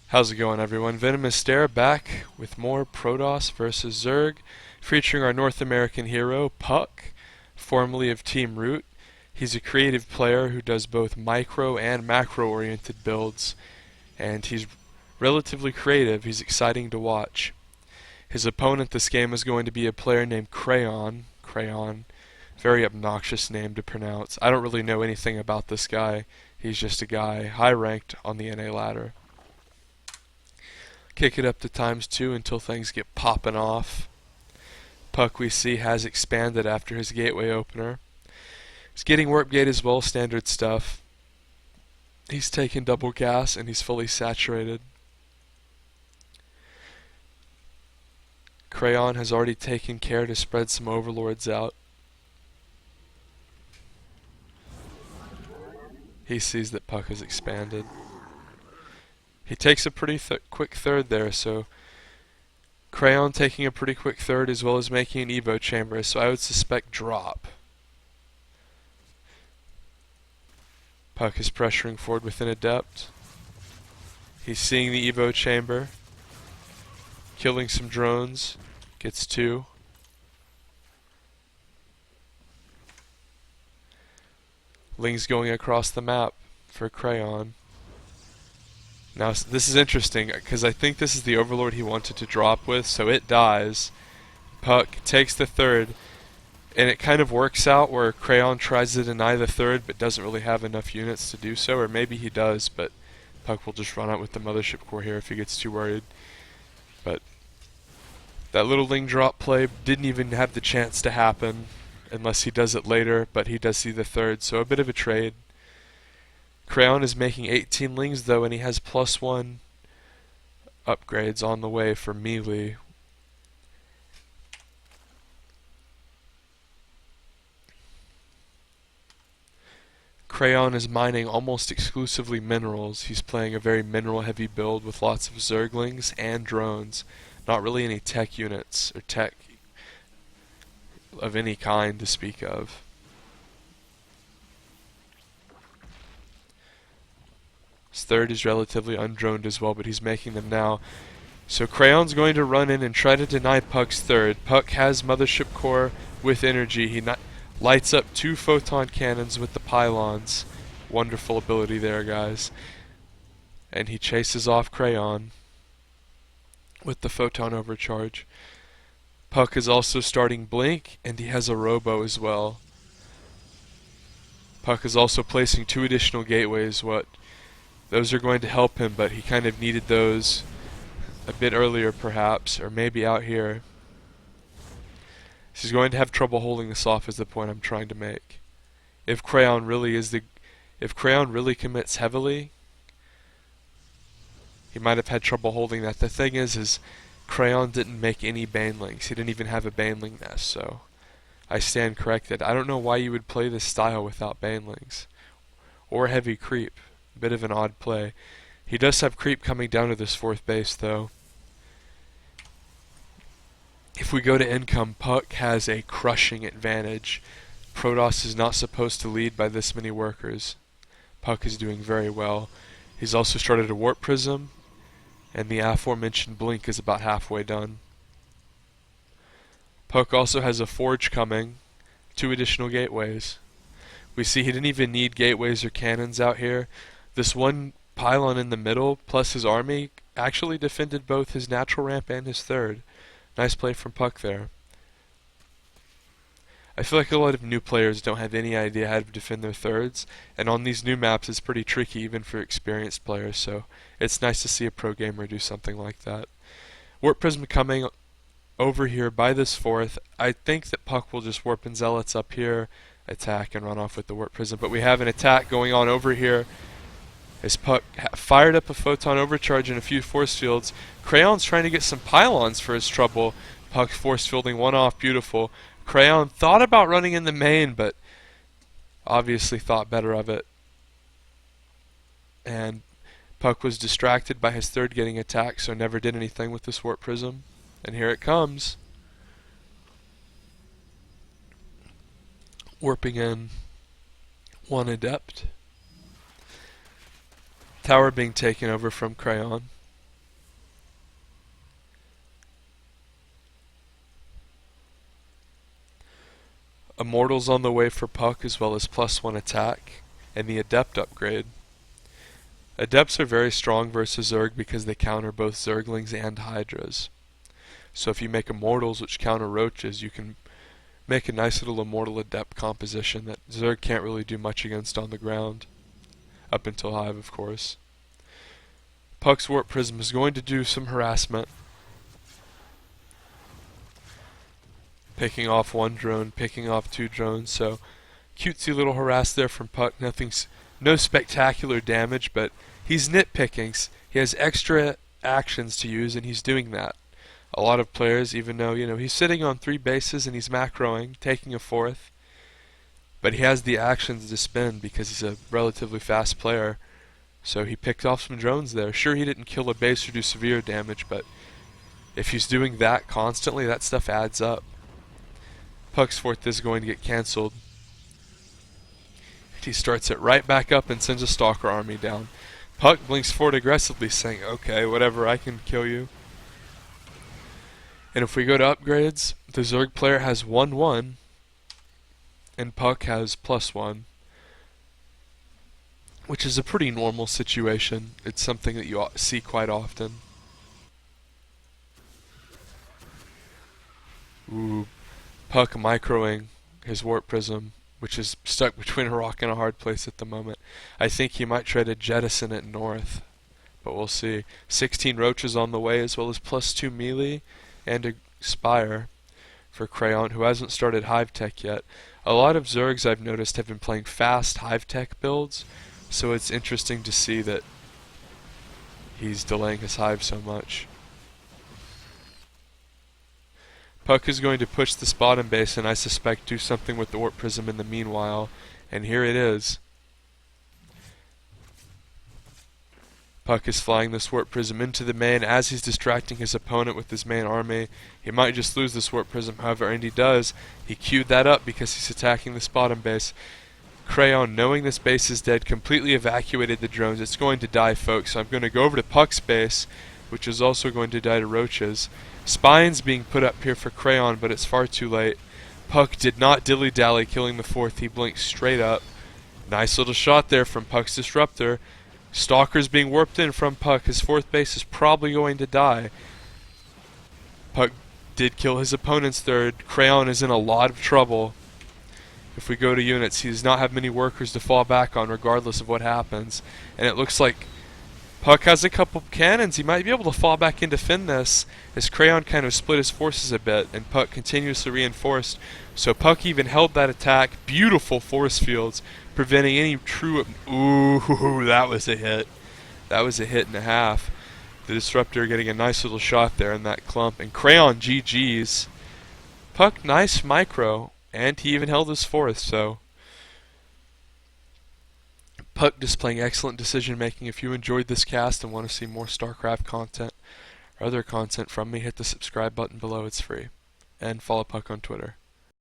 How's it going, everyone? VenomousStare back with more Protoss vs. Zerg, featuring our North American hero, puCK, formerly of Team Root. He's a creative player who does both micro and macro-oriented builds, and he's relatively creative. He's exciting to watch. His opponent this game is going to be a player named Crayon. Very obnoxious name to pronounce. I don't really know anything about this guy. He's just a guy high ranked on the NA ladder. Kick it up to ×2 until things get popping off. puCK, we see, has expanded after his gateway opener. He's getting warp gate as well, standard stuff. He's taken double gas and he's fully saturated. Crayon has already taken care to spread some overlords out. He sees that puCK has expanded. He takes a pretty quick third there, so Crayon taking a pretty quick third as well as making an Evo chamber, so I would suspect drop. puCK is pressuring forward with an Adept. He's seeing the Evo chamber, killing some drones, gets 2. Ling's going across the map for Crayon. Now, this is interesting, because I think this is the Overlord he wanted to drop with, so it dies. puCK takes the third, and it kind of works out where Crayon tries to deny the third, but doesn't really have enough units to do so, or maybe he does, but puCK will just run out with the Mothership Core here if he gets too worried. But that little Ling drop play didn't even have the chance to happen, unless he does it later, but he does see the third, so a bit of a trade. Crayon is making 18 Lings though, and he has +1 upgrades on the way for melee. Crayon is mining almost exclusively minerals. He's playing a very mineral heavy build with lots of Zerglings and drones. Not really any tech units or tech of any kind to speak of. His third is relatively undroned as well, but he's making them now. So Crayon's going to run in and try to deny puCK's third. puCK has Mothership Core with energy. He lights up 2 photon cannons with the pylons. Wonderful ability there, guys. And he chases off Crayon with the photon overcharge. puCK is also starting Blink, and he has a Robo as well. puCK is also placing 2 additional gateways. Those are going to help him, but he kind of needed those a bit earlier perhaps, or maybe out here. He's going to have trouble holding this off is the point I'm trying to make. If Crayon really commits heavily, he might have had trouble holding that. The thing is Crayon didn't make any banelings. He didn't even have a baneling nest, so I stand corrected. I don't know why you would play this style without banelings. Or heavy creep. Bit of an odd play. He does have creep coming down to this 4th base though. If we go to income, puCK has a crushing advantage. Protoss is not supposed to lead by this many workers. puCK is doing very well. He's also started a Warp Prism, and the aforementioned Blink is about halfway done. puCK also has a Forge coming, 2 additional gateways. We see he didn't even need gateways or cannons out here. This one pylon in the middle, plus his army, actually defended both his natural ramp and his third. Nice play from puCK there. I feel like a lot of new players don't have any idea how to defend their thirds, and on these new maps it's pretty tricky even for experienced players, so it's nice to see a pro gamer do something like that. Warp Prism coming over here by this 4th. I think that puCK will just warp and zealots up here, attack and run off with the Warp Prism, but we have an attack going on over here. As puCK fired up a photon overcharge and a few force fields. Crayon's trying to get some pylons for his trouble. puCK force fielding one off, beautiful. Crayon thought about running in the main, but obviously thought better of it. And puCK was distracted by his third getting attacked, so never did anything with this Warp Prism. And here it comes. Warping in 1 Adept. Tower being taken over from Crayon. Immortals on the way for puCK as well as +1 attack, and the Adept upgrade. Adepts are very strong versus Zerg because they counter both Zerglings and Hydras. So if you make Immortals which counter Roaches, you can make a nice little Immortal Adept composition that Zerg can't really do much against on the ground. Up until Hive, of course. puCK's Warp Prism is going to do some harassment. Picking off one drone, picking off two drones, so cutesy little harass there from puCK. No spectacular damage, but he's nitpicking. He has extra actions to use, and he's doing that. A lot of players, even though, he's sitting on 3 bases and he's macroing, taking a 4th, but he has the actions to spend because he's a relatively fast player. So he picked off some drones there. Sure, he didn't kill a base or do severe damage, but if he's doing that constantly, that stuff adds up. puCK's 4th is going to get cancelled. He starts it right back up and sends a Stalker army down. puCK blinks forward aggressively, saying, okay, whatever, I can kill you. And if we go to upgrades, the Zerg player has 1-1, and puCK has +1, which is a pretty normal situation. It's something that you see quite often. Ooh, puCK microing his Warp Prism, which is stuck between a rock and a hard place at the moment. I think he might try to jettison it north, but we'll see. 16 Roaches on the way, as well as +2 melee and a Spire for Crayon, who hasn't started Hive Tech yet. A lot of Zergs I've noticed have been playing fast Hive Tech builds, so it's interesting to see that he's delaying his Hive so much. puCK is going to push the bottom base and I suspect do something with the Warp Prism in the meanwhile, and here it is. puCK is flying this Warp Prism into the main as he's distracting his opponent with his main army. He might just lose this Warp Prism, however, and he does. He queued that up because he's attacking this bottom base. Crayon, knowing this base is dead, completely evacuated the drones. It's going to die, folks, so I'm going to go over to puCK's base, which is also going to die to Roaches. Spine's being put up here for Crayon, but it's far too late. puCK did not dilly-dally killing the 4th. He blinked straight up. Nice little shot there from puCK's Disruptor. Stalker's being warped in from puCK. His 4th base is probably going to die. puCK did kill his opponent's 3rd. Crayon is in a lot of trouble. If we go to units, he does not have many workers to fall back on regardless of what happens. And it looks like puCK has a couple cannons. He might be able to fall back and defend this as Crayon kind of split his forces a bit and puCK continuously reinforced. So puCK even held that attack. Beautiful force fields, preventing any true... Ooh, that was a hit. That was a hit and a half. The Disruptor getting a nice little shot there in that clump. And Crayon GG's. puCK nice micro, and he even held his 4th, so... puCK displaying excellent decision making. If you enjoyed this cast and want to see more StarCraft content or other content from me, hit the subscribe button below, it's free. And follow puCK on Twitter.